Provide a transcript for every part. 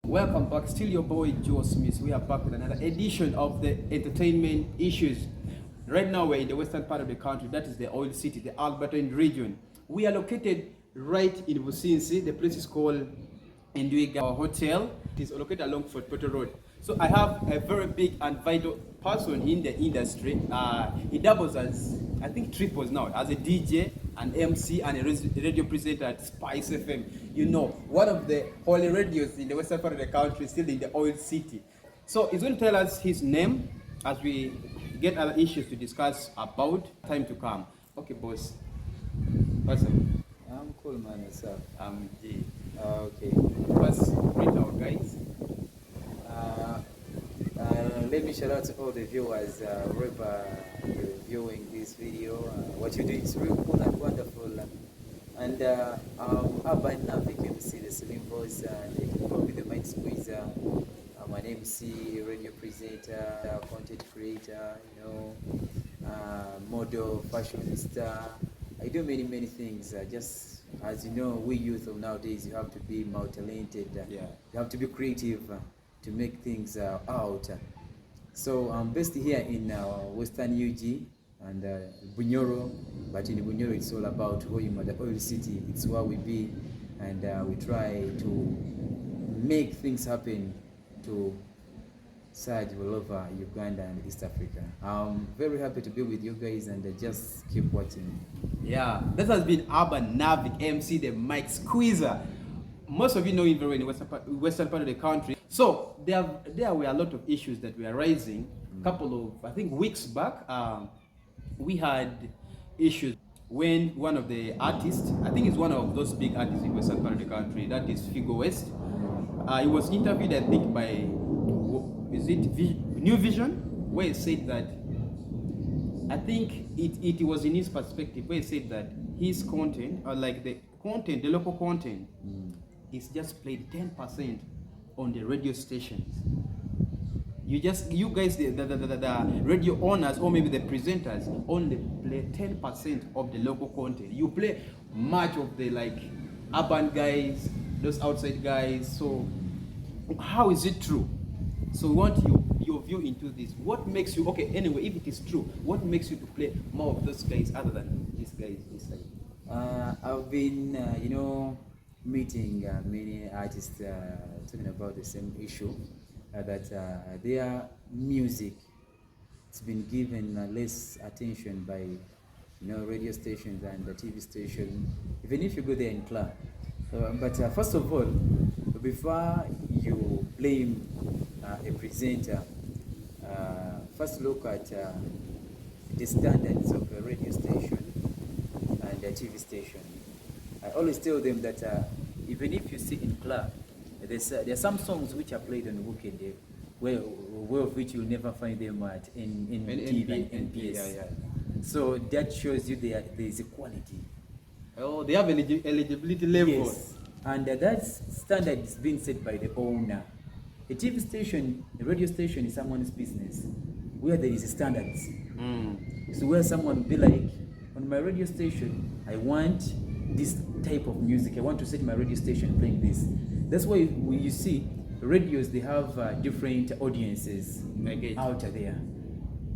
Welcome back, still your boy Joe Smith. We are back with another edition of the entertainment issues. Right now we're in the western part of the country, that is the oil city, the Albertine region. We are located right in Businsi. The place is called Ndwiga Hotel. It is located along Fort Portal Road. So I have a very big and vital person in the industry. He doubles as, I think, triples now, as a DJ, an MC, and a radio presenter at Spice FM. You know, one of the only radios in the western part of the country, still in the oil city. So he's going to tell us his name as we get other issues to discuss about. Time to come. Okay, boss. What's up? I'm cool, man. Yourself? I'm G. Okay. What's greet our guys? Let me shout out to all the viewers wherever you're viewing this video. What you do is real cool and wonderful. And I'm Urban Navic MC, the Slim Voice, and you can call me the Mind Squeezer. I'm an MC, radio presenter, content creator, model, fashionista. I do many things. Just as you know, we youth of nowadays, you have to be multi-talented. Yeah. You have to be creative to make things out. So I'm based here in Western UG and Bunyoro, but in Bunyoro it's all about Hoima, the oil city. It's where we be, and we try to make things happen to surge all over Uganda and East Africa. I'm very happy to be with you guys, and just keep watching. Yeah, this has been Urban Navic MC, the mic squeezer. Most of you know him very well in the western part of the country. So there were a lot of issues that were rising. A couple of, I think, weeks back, we had issues when one of the artists, I think it's one of those big artists in western part of the country, that is Figo West. He was interviewed, I think, by, is it New Vision, where he said that, I think it was in his perspective, where he said that his content, or like the content, the local content, is just played 10% on the radio stations. You guys, the radio owners or maybe the presenters only play 10% of the local content. You play much of the like urban guys, those outside guys. So how is it true? So we want your view into this. What makes you, okay, anyway, if it is true, what makes you to play more of those guys other than these guys this side? I've been, meeting many artists talking about the same issue, that their music has been given less attention by radio stations and the TV station, even if you go there in club. But first of all, before you blame a presenter, first look at the standards of a radio station and a TV station. I always tell them that even if you sit in club, there are some songs which are played on the weekend, where of which you'll never find them at in TV and NPS. Yeah. So that shows you there is a quality. Oh, they have eligibility level. Yes, and that standard is being set by the owner. A TV station, a radio station is someone's business, where there is standards. So where someone will be like, on my radio station, I want this type of music. I want to set my radio station playing this. That's why when you see radios, they have different audiences out there.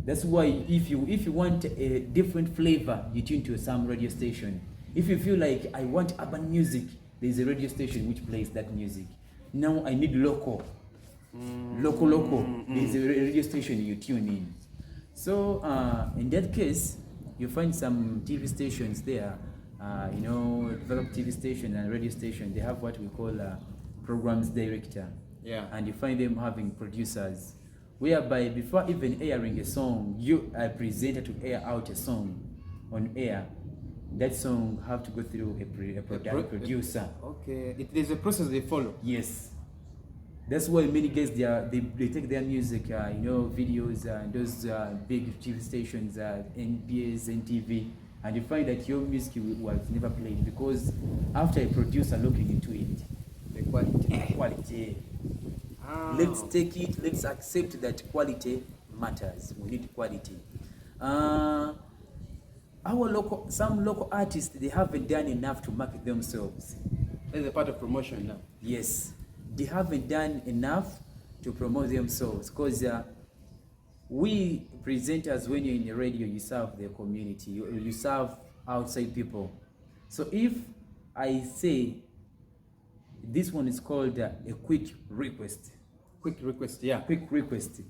That's why if you want a different flavor, you tune to some radio station. If you feel like I want urban music, there's a radio station which plays that music. Now I need local. There's a radio station you tune in. So in that case, you find some TV stations there, developed TV station and radio station. They have what we call programs director. Yeah. And you find them having producers, whereby before even airing a song, you are presented to air out a song on air. That song have to go through a producer. Okay, there's a process they follow. Yes. That's why many guys they take their music, videos, those big TV stations, NPS, NTV, and you find that your music was never played because after a producer looking into it, the quality. Oh. Let's take it. Let's accept that quality matters. We need quality. Some local artists, they haven't done enough to market themselves. That's a part of promotion now. Yes. they haven't done enough to promote themselves, because we presenters, when you're in the radio, you serve the community, you serve outside people. So if I say this one is called a quick request, Quick request, yeah. quick request,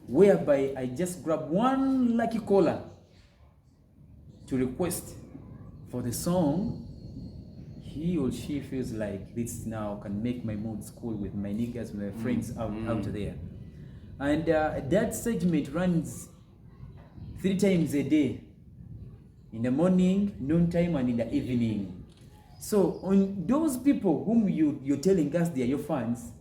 whereby I just grab one lucky caller to request for the song, he or she feels like this now can make my mood cool with my niggas, my friends out there. And that segment runs 3 times a day, in the morning, noontime, and in the evening. So on those people whom you're telling us they are your fans,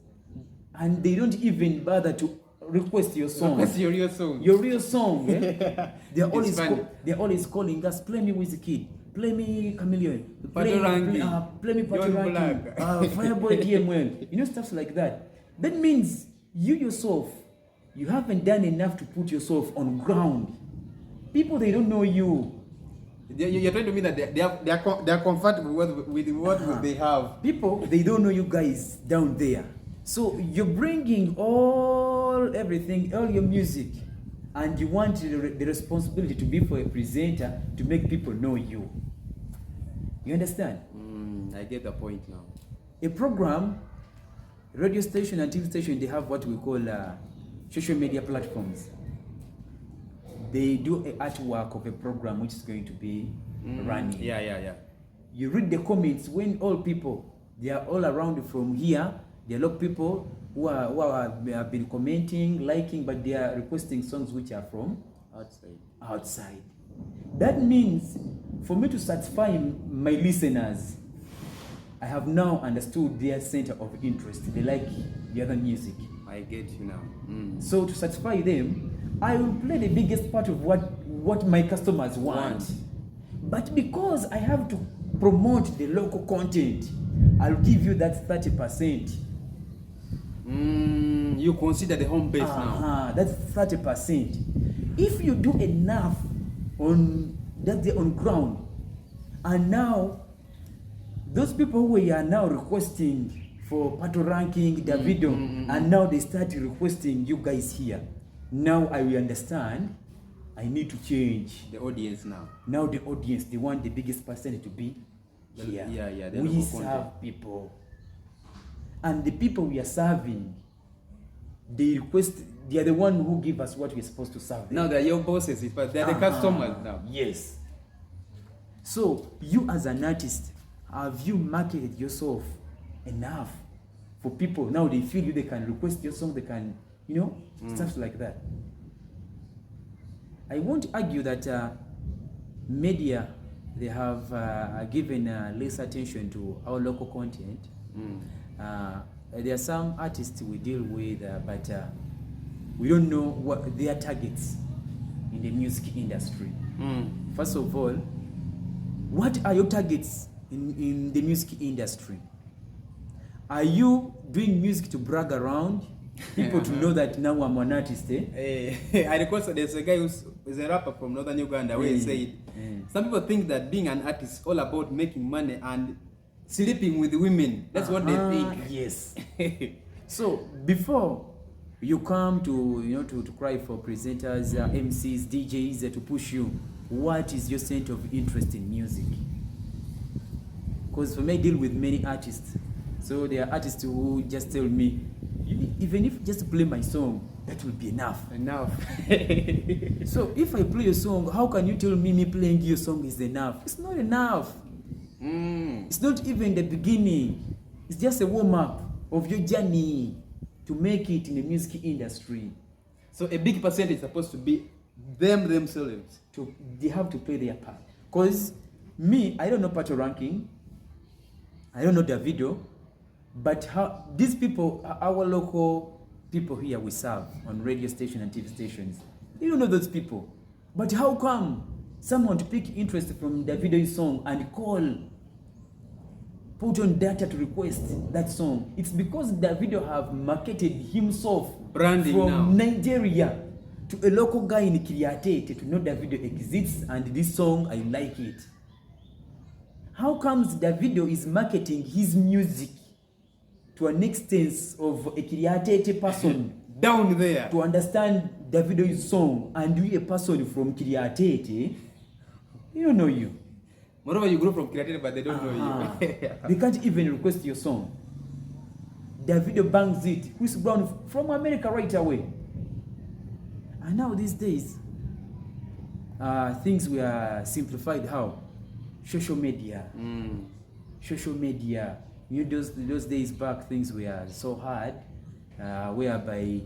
and they don't even bother to request your song. Request your real song. Your real song. Eh? They're It's always calling us, play me Wizkid, play me Chameleon, play me Patoranking, Fireboy DML, you know, stuff like that. That means you yourself, you haven't done enough to put yourself on ground. People, they don't know you. You're trying to mean that they're comfortable with what they have. People, they don't know you guys down there. So you're bringing everything, all your music, and you want the responsibility to be for a presenter to make people know you. You understand? I get the point now. A program, radio station and TV station, they have what we call social media platforms. They do an artwork of a program which is going to be running. Yeah. You read the comments when all people, they are all around from here. There are a lot of people who have been commenting, liking, but they are requesting songs which are from outside. That means for me to satisfy my listeners, I have now understood their center of interest. They like the other music. I get you now. So to satisfy them, I will play the biggest part of what my customers want. But because I have to promote the local content, I'll give you that 30%. You consider the home base now. That's 30%. If you do enough on ground, and now those people who are now requesting for Patoranking, Davido, and now they start requesting you guys here. Now I will understand. I need to change the audience now. Now the audience, they want the biggest percentage to be here. Yeah. We serve people. And the people we are serving, they are the one who give us what we're supposed to serve them. Now they're your bosses, but they're the customers now. Yes. So you as an artist, have you marketed yourself enough for people? Now they feel you, they can request your song, they can, stuff like that. I won't argue that media, they have given less attention to our local content. There are some artists we deal with, but we don't know what their targets in the music industry. First of all, what are your targets in the music industry? Are you doing music to brag around people to know that now I'm an artist? I recall there's a guy who's a rapper from northern Uganda where he said, some people think that being an artist is all about making money and sleeping with women. That's what they think. Yes. So before you come to cry for presenters, MCs, DJs to push you, what is your center of interest in music? Because for me, I deal with many artists. So there are artists who just tell me, even if just play my song, that will be enough. So if I play a song, how can you tell me playing your song is enough? It's not enough. It's not even the beginning. It's just a warm-up of your journey to make it in the music industry. So a big percentage is supposed to be themselves. They have to play their part. Because me, I don't know Patoranking, I don't know Davido, but how these people, our local people here we serve on radio station and TV stations, they don't know those people. But how come someone to pick interest from Davido's song and put on data to request that song? It's because Davido have marketed himself branding from now. Nigeria to a local guy in Kiriate to know Davido exists and this song, I like it. How comes Davido is marketing his music to an extent of a Kiriatete person Down there. to understand Davido's song, and you a person from Kiriatete, they don't know you. Moreover, you grow from Kiratini, but they don't know you. They can't even request your song. Davido bangs it. Chris Brown from America right away. And now these days, things were simplified. How? Social media. Social media. You know, those days back, things were so hard, whereby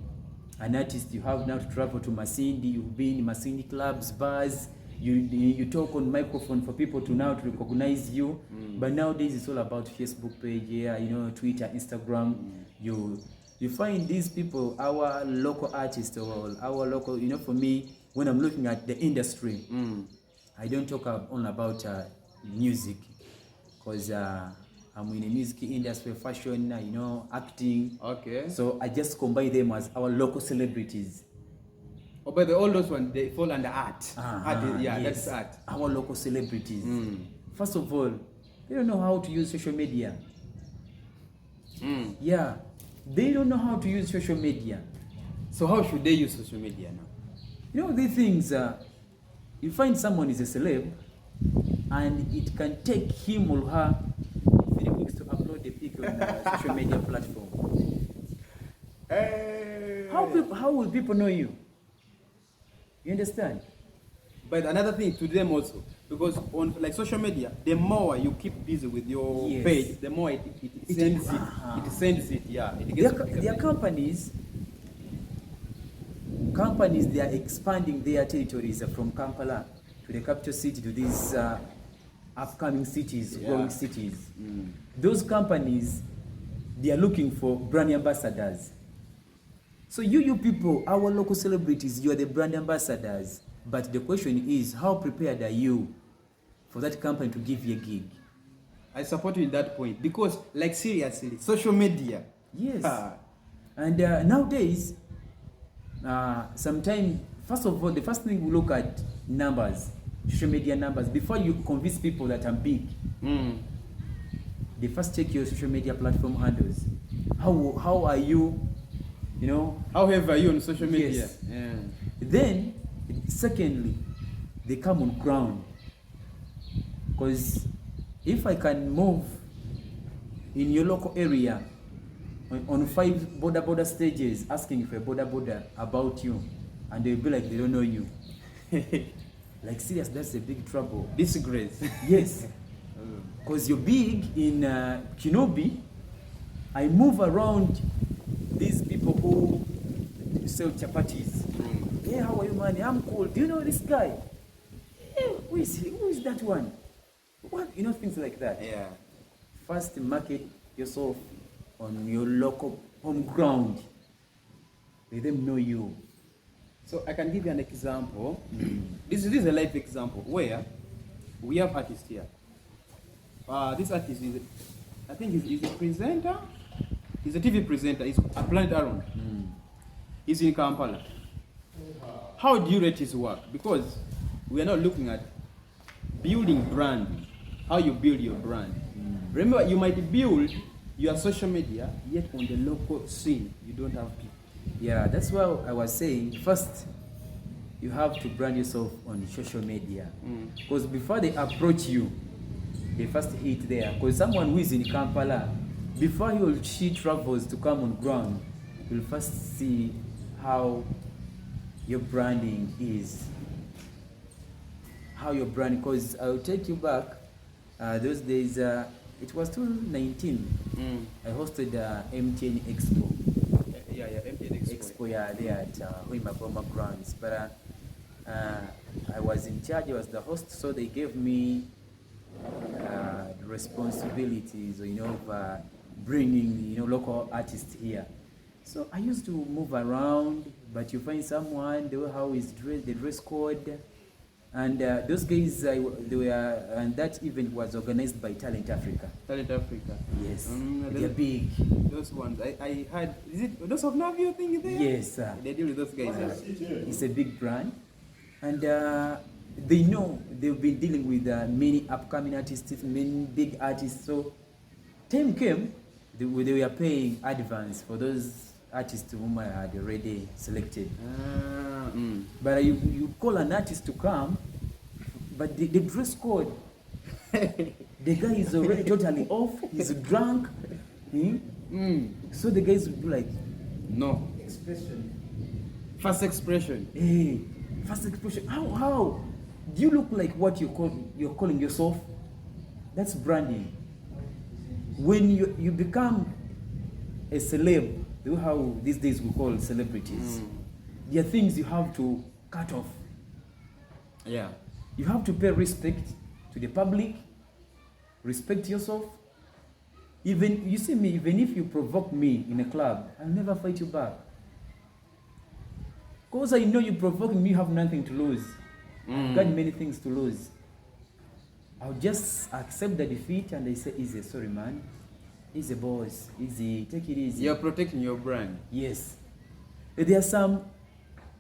an artist, you have now to travel to Masindi, you've been in Masindi clubs, bars, you talk on microphone for people to now to recognize you. But nowadays it's all about Facebook page, Twitter, Instagram. You find these people, our local artists, or our local, for me, when I'm looking at the industry, I don't talk only about music, because I'm in the music industry, fashion, acting. Okay. So I just combine them as our local celebrities. Oh, but all those ones, they fall under art. Yes. That's art. Our local celebrities. First of all, they don't know how to use social media. Yeah, they don't know how to use social media. So how should they use social media now? These things, you find someone is a celeb, and it can take him or her 3 weeks to upload a pic on a social media platform. How will people know you? You understand? But another thing to them also, because on like social media, the more you keep busy with your page, the more it sends it. It sends it, yeah. It gets There are companies, they are expanding their territories from Kampala to the capital city to these upcoming cities, growing cities. Those companies, they are looking for brand ambassadors. So you people, our local celebrities, you are the brand ambassadors. But the question is, how prepared are you for that company to give you a gig? I support you in that point, because like seriously, social media. Yes. And nowadays, sometimes, first of all, the first thing we look at numbers, social media numbers. Before you convince people that I'm big, they first check your social media platform handles. How are you? How heavy are you on social media? Yes. Yeah. Then, secondly, they come on ground. Because if I can move in your local area on 5 border stages asking for a border about you, and they'll be like they don't know you. Like serious, that's a big trouble. Disgrace. Yes. Because you're big in Kinobi. I move around these people who sell chapatis. Hey, how are you, man? I'm cool. Do you know this guy? Hey, who is he? Who is that one? What? Things like that. Yeah. First, market yourself on your local home ground. Let them know you. So I can give you an example. This is a live example where we have artists here. This artist is, I think he's a presenter. He's a TV presenter. He's a Planet Aaron. He's in Kampala. How do you rate his work? Because we are not looking at building brand, how you build your brand. Remember, you might build your social media, yet on the local scene, you don't have people. Yeah, that's why I was saying, first, you have to brand yourself on social media. Because before they approach you, they first hit there. Because someone who is in Kampala, before he or she travels to come on ground, will first see how your branding is. How your brand, because I'll take you back, those days, it was 2019, I hosted MTN Expo. Yeah, MTN Expo, yeah, there at Huimagoma grounds. But I was in charge, I was the host, so they gave me the responsibilities, of bringing, local artists here. So I used to move around, but you find someone, they were how is dressed, the dress code, and those guys, they were, and that event was organized by Talent Africa. Talent Africa. Yes, they're big. Those ones, I heard, is it those of Navic thing there? Yes, they deal with those guys. It's a big brand, and they know they've been dealing with many upcoming artists, many big artists. So time came, they were paying advance for those artists whom I had already selected. But you call an artist to come, but the dress code, the guy is already totally off, he's drunk. So the guys would be like, no. expression. First expression. Hey, first expression. How? Do you look like what you're calling yourself? That's branding. When you become a celeb, you know how these days we call celebrities. There are things you have to cut off. Yeah. You have to pay respect to the public, respect yourself. Even, you see me, even if you provoke me in a club, I'll never fight you back. Because I know you provoking me, you have nothing to lose. I've got many things to lose. I'll just accept the defeat and I say, easy, sorry man. Easy boss, easy, take it easy. You're protecting your brand. Yes. There are some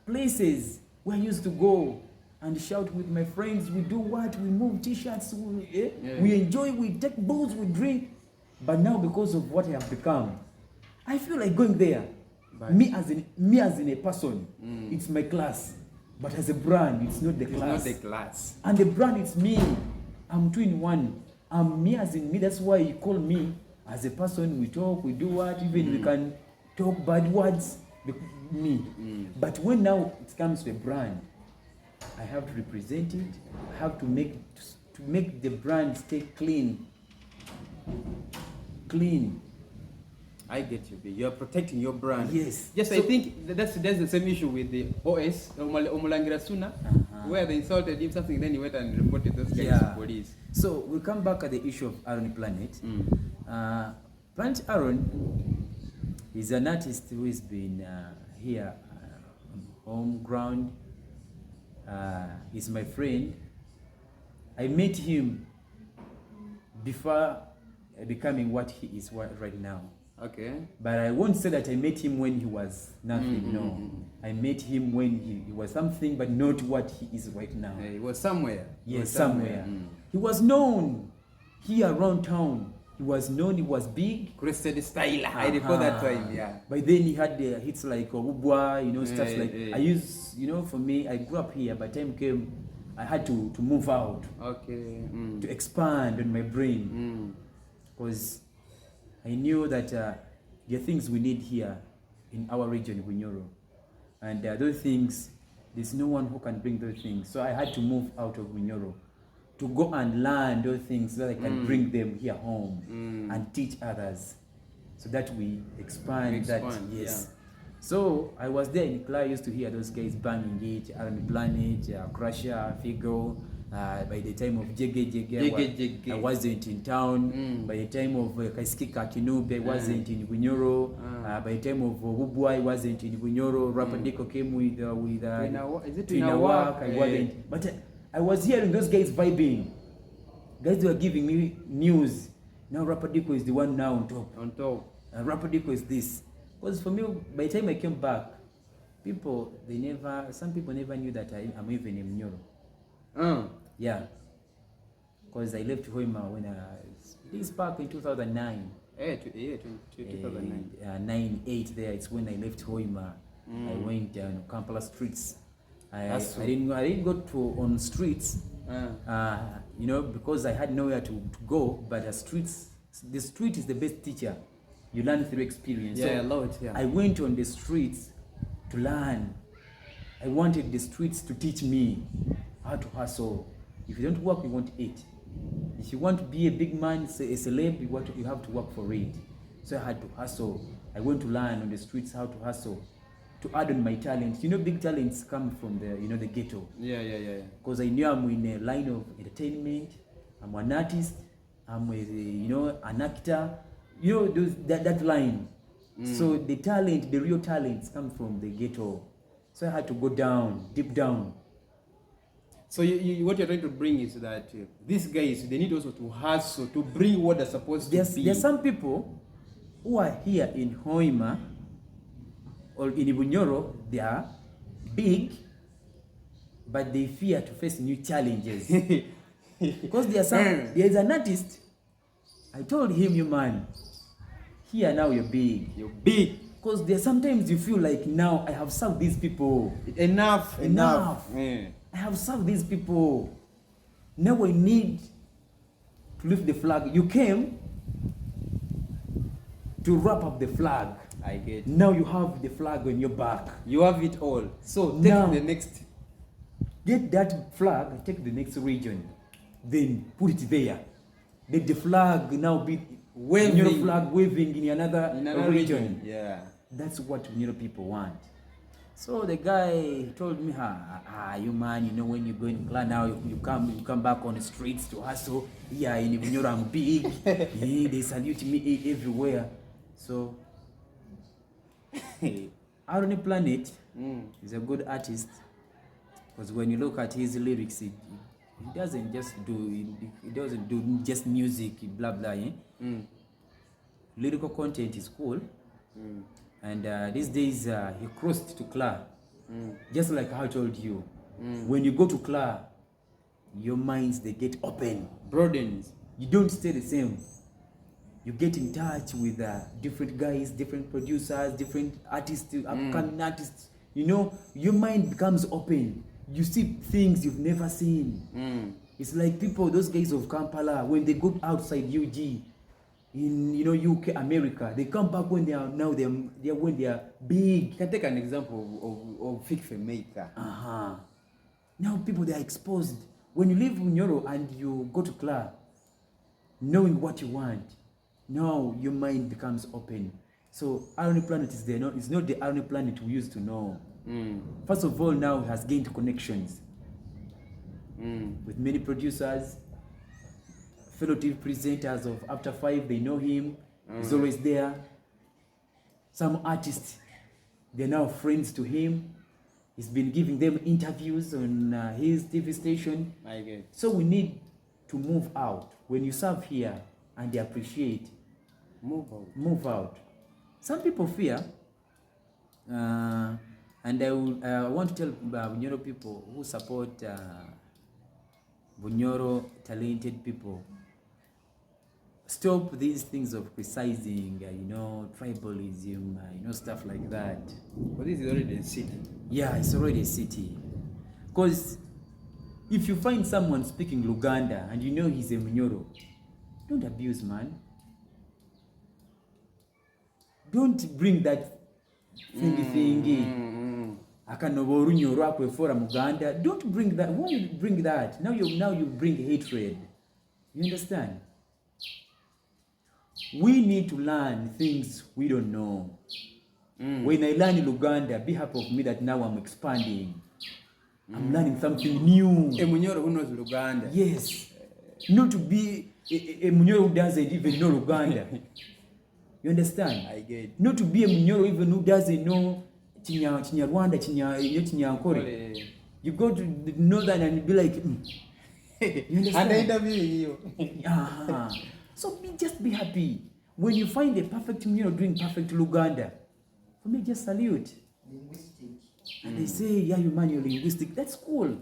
places where I used to go and shout with my friends, we do what? We move t-shirts, we enjoy, we take booze, we drink. But now because of what I have become, I feel like going there. But me as in a person, it's my class. But as a brand, it's not the class. It's not the class. And the brand, it's me. I'm 2 in 1. I'm me as in me. That's why you call me as a person. We talk, we do what? Even we can talk bad words. Me. But when now it comes to a brand, I have to represent it. I have to make the brand stay clean. Clean. I get you, B. You're protecting your brand. Yes. Yes, so, I think that's the same issue with the OS, Omulangira Suna, where they insulted him something, then he went and reported those guys to police. So we come back at the issue of Aaron Planet. Planet Aaron is an artist who has been here on home ground. He's my friend. I met him before becoming what he is right now. Okay. But I won't say that I met him when he was nothing. No. I met him when he was something, but not what he is right now. He was somewhere. Yes, somewhere. He was known here around town. He was known, he was big. Crested style. I recall that time, yeah. By then he had hits like Ubwa, stuff like I use, for me, I grew up here. By the time came, I had to move out. Okay. To expand on my brain. Because I knew that there are things we need here in our region, Bunyoro. And those things, there's no one who can bring those things. So I had to move out of Bunyoro to go and learn those things so that I can bring them here home and teach others so that we expand that. Yes. Yeah. So I was there in class, I used to hear those guys banging it, Army Planet, Crusher, Figo. By the time of Jege, I wasn't in town. By the time of Kaiskika Kinube, I wasn't in Bunyoro. By the time of Ubwa, I wasn't in Bunyoro. Rapadiko came with Twinawak, I wasn't. But I was hearing those guys vibing. Guys were giving me news. Now Rapadiko is the one now on top. Rapadiko is this. Because for me, by the time I came back, some people never knew that I'm even in Bunyoro. Yeah, because I left Hoima when this back in 2009. 2009. 9-8 there. It's when I left Hoima. I went down Kampala streets. I didn't go on streets. Because I had nowhere to go. But the street is the best teacher. You learn through experience. Yeah, a lot. Yeah. I went on the streets to learn. I wanted the streets to teach me how to hustle. If you don't work, you won't eat. If you want to be a big man, say a celeb, you have to work for it. So I had to hustle. I went to learn on the streets how to hustle, to add on my talents. Big talents come from the ghetto. Yeah. Because I knew I'm in a line of entertainment. I'm an artist. I'm an actor. That line. So the real talents come from the ghetto. So I had to go down, deep down. So what you're trying to bring is that these guys, they need also to hustle to bring what they're supposed to be. There's some people who are here in Hoima or in Bunyoro, they are big, but they fear to face new challenges. Because there is an artist, I told him, Here now you're big. You're big. Because there sometimes you feel like now I have served these people. Enough. Yeah. I have served these people. Now I need to lift the flag. You came to wrap up the flag. I get. Now you have the flag on your back. You have it all. So take now, the next. Get that flag, take the next region, then put it there. Let the flag now be waving. Your flag waving in another region. Yeah. That's what people want. So the guy told me, you man, you know, when you go in class now, you come back on the streets to hustle. Yeah, in Bunyoro I'm big. Yeah, they salute me everywhere. So out on the planet, he's a good artist. Because when you look at his lyrics, he doesn't do just music, blah blah. Lyrical content is cool. And these days he crossed to Kla. Just like how I told you. When you go to Kla, your minds, they get open, broadens. You don't stay the same. You get in touch with different guys, different producers, different artists, upcoming artists. You know, your mind becomes open. You see things you've never seen. It's like those guys of Kampala, when they go outside UG, in UK, America, they come back when they are big. You can take an example of Fikfe Maker. Now people, they are exposed. When you leave Bunyoro and you go to Kla, knowing what you want, now your mind becomes open. So Irony Planet is there. No, it's not the Irony Planet we used to know. First of all, now he has gained connections with many producers, fellow TV presenters of After 5, they know him. He's always there. Some artists, they're now friends to him. He's been giving them interviews on his TV station. I get. So we need to move out. When you serve here and they appreciate, move out. Some people fear, and I want to tell Bunyoro people who support Bunyoro talented people, stop these things of criticizing, tribalism, stuff like that. But this is already a city. Yeah, it's already a city. Because if you find someone speaking Luganda and you know he's a Bunyoro, don't abuse, man. Don't bring that thingy. Don't bring that. Why you bring that? Now you bring hatred. You understand? We need to learn things we don't know. When I learn in Luganda, be happy of me that now I'm expanding. I'm learning something new. A Bunyoro who knows Luganda. Yes. Not to be a Bunyoro who doesn't even know Luganda. You understand? I get. Not to be a Bunyoro even who doesn't know Chinyarwanda, Chinyankore. You go to the northern and be like, you understand? And I interview you. So just be happy. When you find a perfect Bunyoro doing perfect Luganda, for me, just salute. Linguistic. And they say, yeah, you man, you're linguistic. That's cool.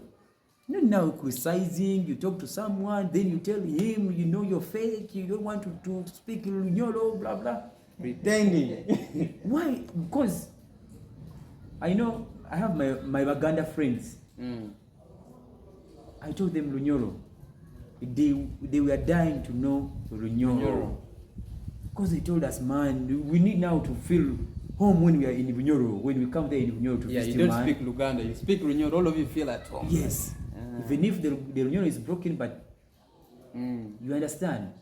Not now criticizing, you talk to someone, then you tell him, you're fake, you don't want to speak Bunyoro, blah, blah. Pretending. Why? Because I know I have my Baganda friends. I told them Bunyoro. They were dying to know Bunyoro. Because they told us, man, we need now to feel home when we are in Bunyoro, when we come there in Bunyoro to visit. Yeah, you don't speak Luganda, you speak Bunyoro, all of you feel at home. Yes. Even if the Bunyoro is broken, but you understand.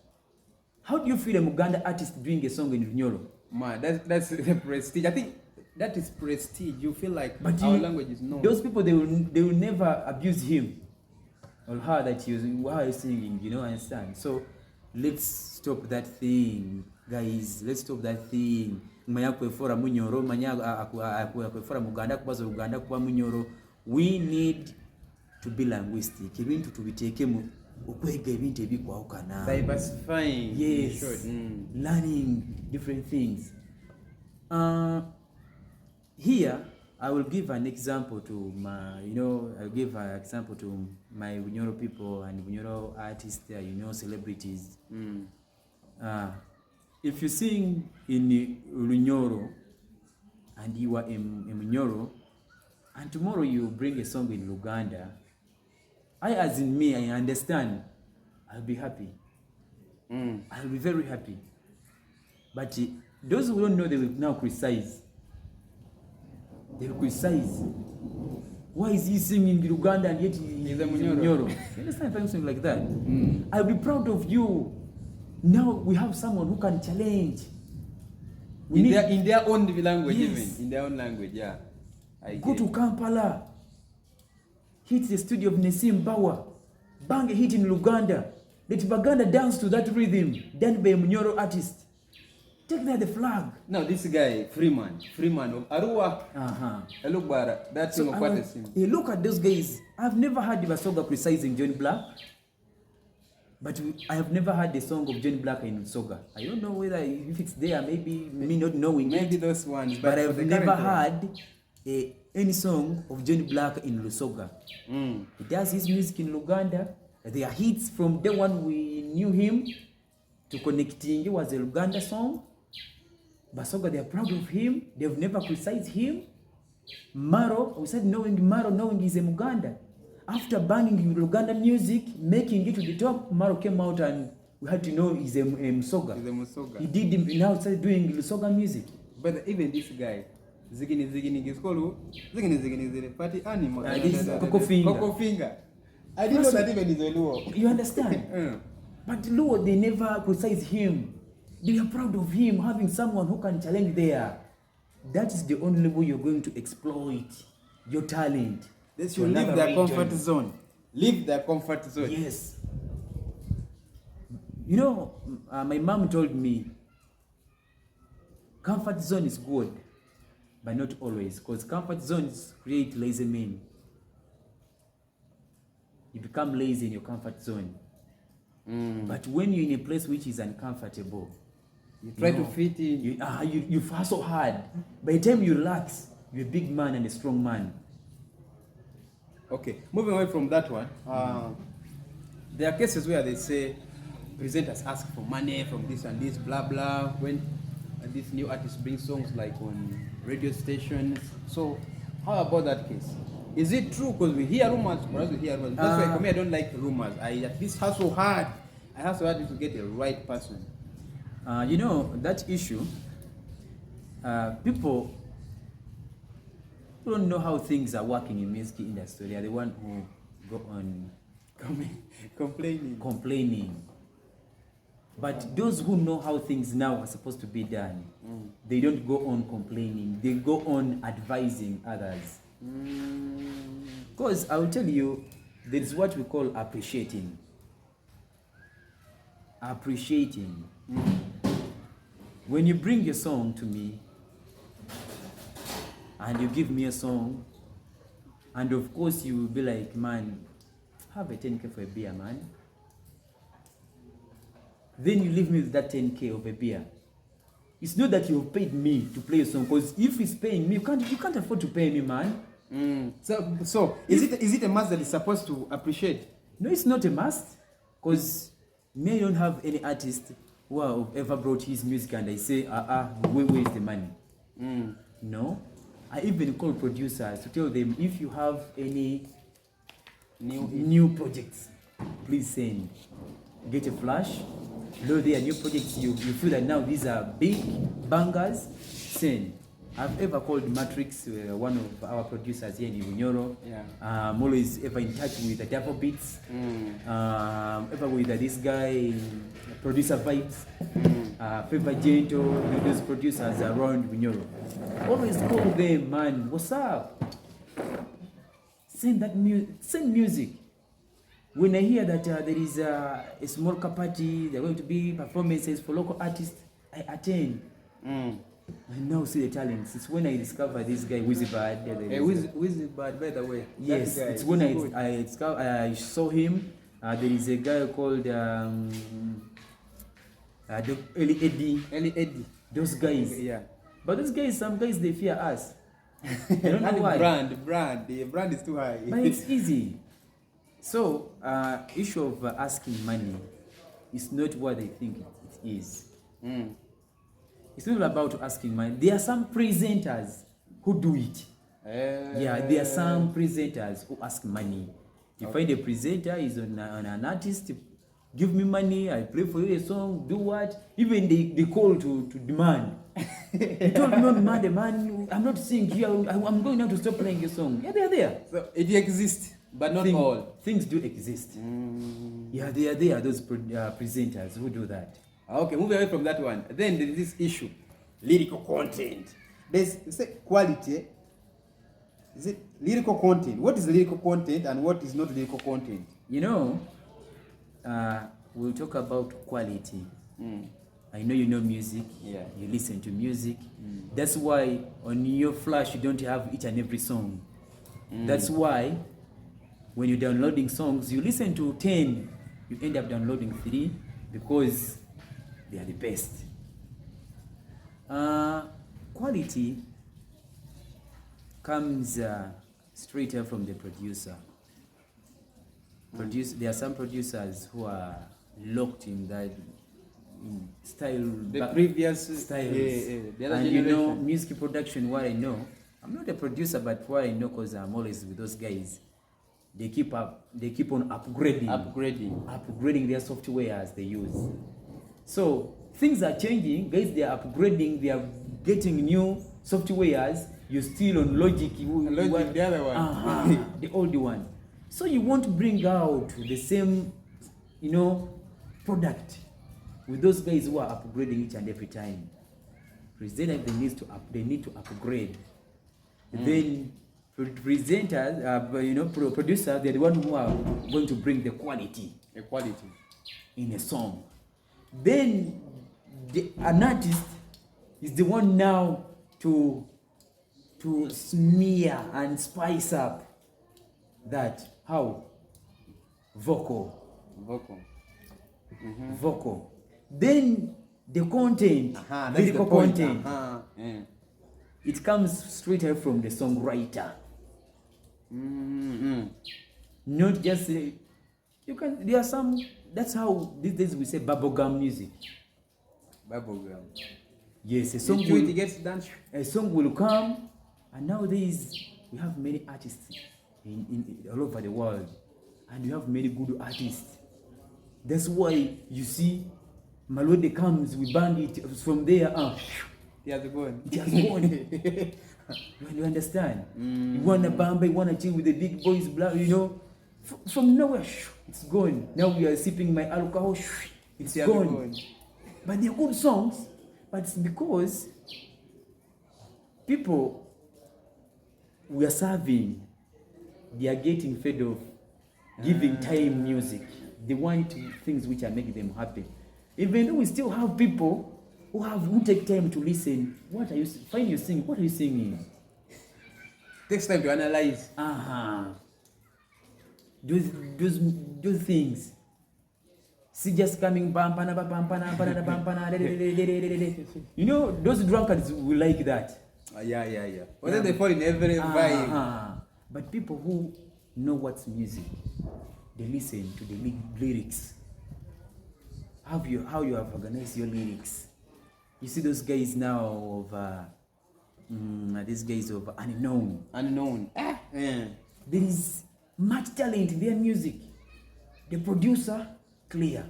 How do you feel a Muganda artist doing a song in Bunyoro? Man, that's the prestige. I think that is prestige. You feel like our language is known. Those people, they will never abuse him or her that while he's singing, understand? So let's stop that thing, guys. Let's stop that thing. We need to be linguistic. Diversifying. Yes. Learning different things. Here, I will give an example to my, I'll give an example to my Bunyoro people and Bunyoro artists, celebrities. if you sing in Bunyoro and you are in Bunyoro, and tomorrow you bring a song in Luganda, as in me, I understand, I'll be happy. I'll be very happy. But those who don't know, they will now criticize. They will criticize. Why is he singing in Luganda and yet he's a Bunyoro? You understand something like that? I'll be proud of you. Now we have someone who can challenge. In their own language, Yes. even in their own language, yeah. Go to Kampala, hit the studio of Nesim Bawa, bang a hit in Luganda. Let Baganda dance to that rhythm, done by a Bunyoro artist. Take there the flag. Now this guy, Freeman of Arua. Look, that's So what is him. look at those guys. I've never heard Basoga criticizing John Black, but I have never heard the song of John Black in Soga. I don't know whether if it's there, maybe me not knowing Maybe it, those ones, but for I've the never current one. heard any song of John Black in Lusoga. He does his music in Luganda. There are hits from day one we knew him to Connecting. It was a Luganda song. Basoga, they are proud of him. They've never criticized him. Maro, we said knowing he's a Muganda. After banning Luganda music, making it to the top, Maro came out and we had to know he's a Musoga. He's a Musoga. He did him, now started doing Lusoga music. But even this guy, Zigini is called Zigini, party animal. This is Coco Finger. Coco Finger. I didn't know that even is a Luo. You understand? But Luo, they never criticize him. They are proud of him, having someone who can challenge there. That is the only way you're going to exploit your talent. They should leave their comfort zone. Leave their comfort zone. Yes. You know, my mom told me, comfort zone is good, but not always, because comfort zones create lazy men. You become lazy in your comfort zone. But when you're in a place which is uncomfortable, You try to fit in. you hustle hard. By the time you relax, you're a big man and a strong man. Okay, moving away from that one, there are cases where they say presenters ask for money from this and this, blah blah, when these new artists bring songs like on radio stations. So, how about that case? Is it true? Because we hear rumors, for us we hear rumors. That's why for me I don't like rumors. I at least hustle hard. I hustle hard to get the right person. You know, that issue, people who don't know how things are working in music industry. They are the one who go on complaining. But those who know how things now are supposed to be done, they don't go on complaining. They go on advising others. Because I will tell you, there is what we call appreciating. When you bring your song to me and you give me a song, and of course you will be like, man, have a 10K for a beer, man. Then you leave me with that 10K of a beer. It's not that you've paid me to play a song, because if it's paying me, you can't afford to pay me, man. So is it a must that is supposed to appreciate? No, it's not a must, because me, I don't have any artist who have ever brought his music and I say, where is the money? No. I even call producers to tell them, if you have any new projects, please send. Get a flash. Though there are new projects, you feel that now these are big bangers, send. I've ever called Matrix, one of our producers here in Bunyoro. I'm always ever in touch with the Double Beats. Ever with this guy, Producer Vibes, Favor Gentle, those producers around Bunyoro. Always call them, man, what's up? Send music. When I hear that there is a small party, there are going to be performances for local artists, I attend. I now see the talents. It's when I discover this guy, Wizzy-Bad. Wizzy-Bad, by the way. Yes, it's when I saw him. There is a guy called Eddie. Those guys. Yeah. But those guys, some guys, they fear us. I don't know why. The brand is too high. But it's easy. So, issue of asking money is not what they think it is. It's not about asking money. There are some presenters who do it. Yeah, there are some presenters who ask money. You find a presenter is on an artist, give me money, I play for you a song, do what? Even they call to demand. You told me not demand, man, I'm not singing here, I'm going now to stop playing your song. Yeah, they are there. So it exists, but not all. Things do exist. Yeah, they are there, those presenters who do that. Okay, moving away from that one. Then there is this issue, lyrical content. There's quality. Is it lyrical content? What is lyrical content and what is not lyrical content? You know, we'll talk about quality. I know you know music. Yeah. You listen to music. That's why on your flash you don't have each and every song. That's why when you're downloading songs, you listen to 10, you end up downloading 3 because they are the best. Quality comes straight up from the producer. There are some producers who are locked in that style, the previous styles. The other and generation. You know, music production, what I know, I'm not a producer, but what I know, because I'm always with those guys, they keep on upgrading their software as they use. So things are changing, guys. They are upgrading, they are getting new softwares. You're still on Logic, the other one. The old one. So you want to bring out the same, you know, product with those guys who are upgrading each and every time. Presenters, they need to upgrade. Then presenters, you know, producers, they're the one who are going to bring the quality in a song. Then an artist is the one now to smear and spice up that. How? Vocal. Then the content, lyrical content, it comes straight out from the songwriter. Not just you can. There are some. That's how these days we say bubblegum music. Bubblegum. Yes, a song it gets done. A song will come, and nowadays we have many artists in all over the world, and we have many good artists. That's why you see Melody comes, we bang it from there. It has gone. It has gone. You understand? You wanna bamba, you wanna chill with the big boys, blah, you know. From nowhere, it's gone. Now we are sipping my alcohol, it's gone. But they're good songs, but it's because people we are serving, they are getting fed of giving time music. They want things which are making them happy. Even though we still have people who take time to listen. What are you singing? What are you singing? Takes time to analyze. Those things. See, just coming you know, those drunkards will like that. Yeah. But then they fall in every vibe. But people who know what's music, they listen to the lyrics. How you have organized your lyrics. You see those guys now of these guys of unknown. There is much talent in their music. The producer, clear.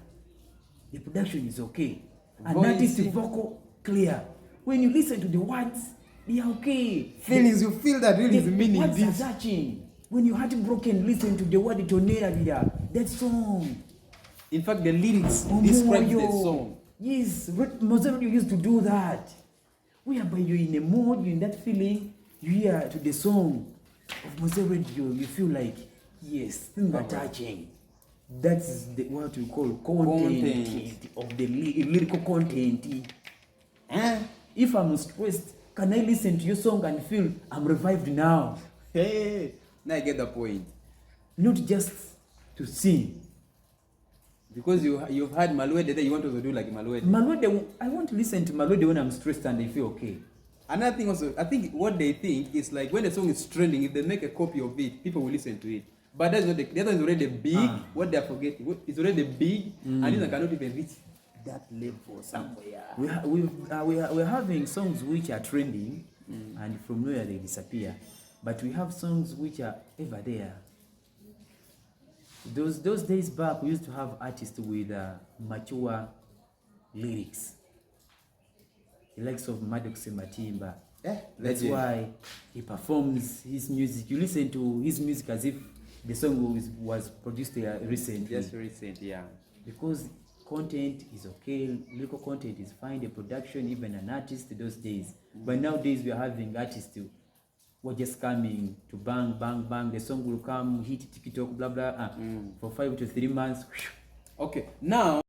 The production is okay. An artist vocal, clear. When you listen to the words, they are okay. Feelings, you feel that really is meaning. Words are touching. When you're heartbroken, listen to the word Tonera, that song. In fact, the lyrics describe the song. Yes, Mozart used to do that. Whereby you're in a mood, you're in that feeling, you hear to the song of Mozart, you feel like, yes, things are touching. That's what we call content of the lyrical content. If I'm stressed, can I listen to your song and feel I'm revived now? Hey, now I get the point. Not just to sing. Because you've heard Malwede, then you want to do like Malwede. Malwede, I want to listen to Malwede when I'm stressed and I feel okay. Another thing also, I think what they think is like when the song is trending, if they make a copy of it, people will listen to it. But that's not the other is already big. What they are forgetting, it's already big, and it cannot even reach that level somewhere. We're having songs which are trending, and from nowhere they disappear. But we have songs which are ever there. Those days back, we used to have artists with mature lyrics. The likes of Maddox Matimba. Yeah, That's legend. why he performs his music. You listen to his music as if the song was produced recently. Just recent, yeah. Because content is okay, lyrical content is fine, the production, even an artist those days. But nowadays we are having artists who are just coming to bang, bang, bang. The song will come, hit TikTok, blah, blah, for 5 to 3 months. Okay, now